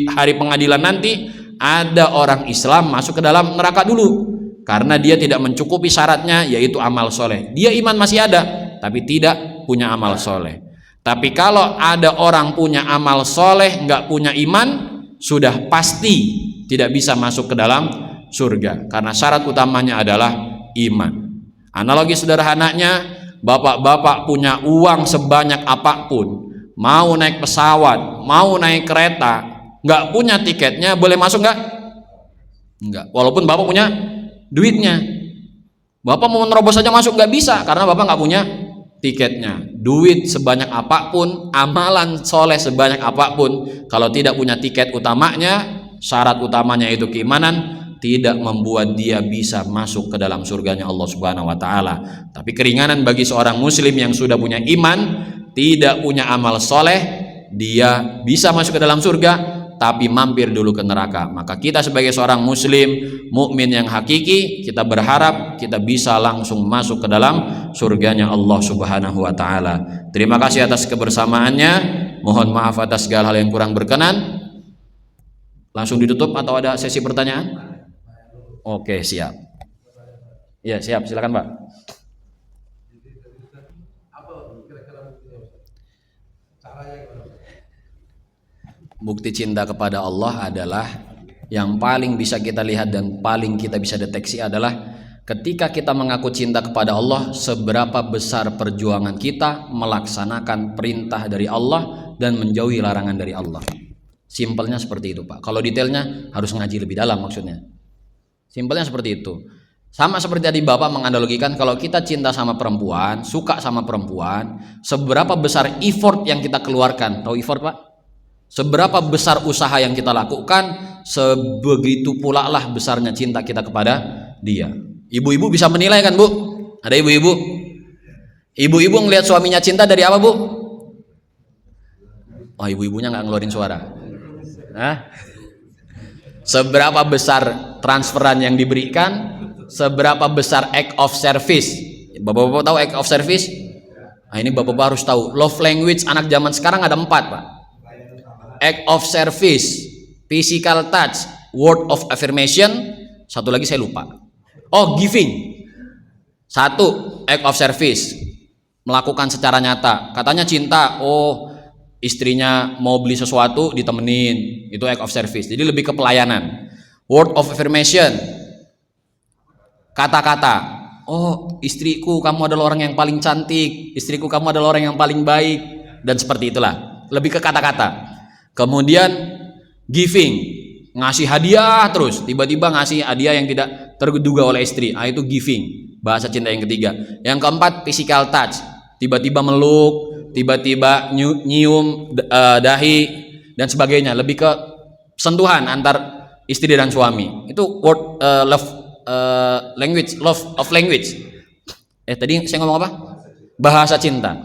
hari pengadilan nanti, ada orang Islam masuk ke dalam neraka dulu karena dia tidak mencukupi syaratnya, yaitu amal soleh. Dia iman masih ada tapi tidak punya amal soleh. Tapi kalau ada orang punya amal soleh nggak punya iman, sudah pasti tidak bisa masuk ke dalam surga, karena syarat utamanya adalah iman. Analogi sederhananya, bapak-bapak punya uang sebanyak apapun, mau naik pesawat, mau naik kereta, nggak punya tiketnya, boleh masuk nggak? Nggak. Walaupun bapak punya duitnya, bapak mau menerobos saja masuk nggak bisa, karena bapak nggak punya tiketnya. Duit sebanyak apapun, amalan soleh sebanyak apapun, kalau tidak punya tiket utamanya, syarat utamanya itu keimanan, tidak membuat dia bisa masuk ke dalam surganya Allah Subhanahu wa taala. Tapi keringanan bagi seorang muslim yang sudah punya iman, tidak punya amal soleh, dia bisa masuk ke dalam surga tapi mampir dulu ke neraka. Maka kita sebagai seorang muslim mukmin yang hakiki, kita berharap kita bisa langsung masuk ke dalam surganya Allah Subhanahu wa taala. Terima kasih atas kebersamaannya. Mohon maaf atas segala hal yang kurang berkenan. Langsung ditutup atau ada sesi pertanyaan? Oke, siap. Ya, siap. Silakan, Pak. Bukti cinta kepada Allah adalah yang paling bisa kita lihat dan paling kita bisa deteksi adalah ketika kita mengaku cinta kepada Allah, seberapa besar perjuangan kita melaksanakan perintah dari Allah dan menjauhi larangan dari Allah. Simpelnya seperti itu, Pak. Kalau detailnya harus ngaji lebih dalam maksudnya. Simpelnya seperti itu. Sama seperti tadi Bapak menganalogikan, kalau kita cinta sama perempuan, suka sama perempuan, seberapa besar effort yang kita keluarkan. Tahu effort, Pak? Seberapa besar usaha yang kita lakukan, sebegitu pula lah besarnya cinta kita kepada dia. Ibu-ibu bisa menilai kan, Bu? Ada ibu-ibu? Ibu-ibu ngelihat suaminya cinta dari apa, Bu? Oh, ibu-ibunya nggak ngeluarin suara. Hah? Seberapa besar transferan yang diberikan, seberapa besar act of service. Bapak-bapak tahu act of service? Nah, ini bapak-bapak harus tahu. Love language anak zaman sekarang ada 4, Pak. Act of service, physical touch, word of affirmation, satu lagi saya lupa. Oh, giving. 1, act of service, melakukan secara nyata. Katanya cinta, oh istrinya mau beli sesuatu ditemenin, itu act of service. Jadi lebih ke pelayanan. Word of affirmation, kata-kata, oh istriku kamu adalah orang yang paling cantik, istriku kamu adalah orang yang paling baik, dan seperti itulah, lebih ke kata-kata. Kemudian giving, ngasih hadiah terus, tiba-tiba ngasih hadiah yang tidak terduga oleh istri, itu giving, bahasa cinta yang ketiga. Yang keempat, physical touch, tiba-tiba meluk, tiba-tiba nyium dahi dan sebagainya, lebih ke sentuhan antar istri dan suami. Itu word love language, love of language. Tadi saya ngomong apa? Bahasa cinta.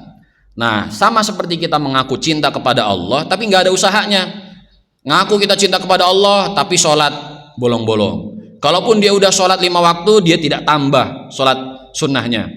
Nah, sama seperti kita mengaku cinta kepada Allah tapi nggak ada usahanya. Ngaku kita cinta kepada Allah tapi sholat bolong-bolong. Kalaupun dia udah sholat 5 waktu, dia tidak tambah sholat sunnahnya.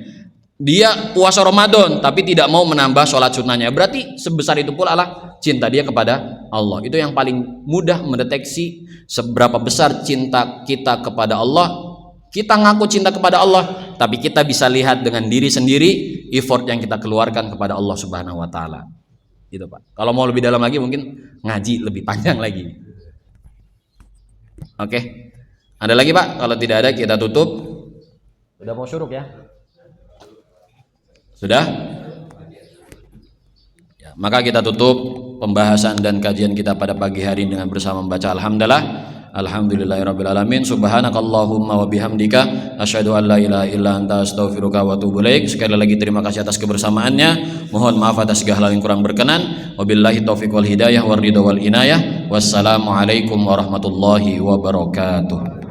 Dia puasa Ramadan tapi tidak mau menambah sholat sunnahnya. Berarti sebesar itu pula lah cinta dia kepada Allah. Itu yang paling mudah mendeteksi seberapa besar cinta kita kepada Allah. Kita ngaku cinta kepada Allah, tapi kita bisa lihat dengan diri sendiri effort yang kita keluarkan kepada Allah Subhanahu wa taala. Gitu, Pak. Kalau mau lebih dalam lagi mungkin ngaji lebih panjang lagi. Oke. Ada lagi, Pak? Kalau tidak ada kita tutup. Sudah mau syuruk ya? Sudah? Ya, maka kita tutup pembahasan dan kajian kita pada pagi hari dengan bersama membaca alhamdulillah. Alhamdulillahirabbil alamin. Subhanakallahumma wa bihamdika asyhadu an la ilaha illa anta astaghfiruka wa atubu ilaik. Sekali lagi terima kasih atas kebersamaannya. Mohon maaf atas segala hal yang kurang berkenan. Wabillahi taufiq wal hidayah war ridha wal inayah. Wassalamualaikum warahmatullahi wabarakatuh.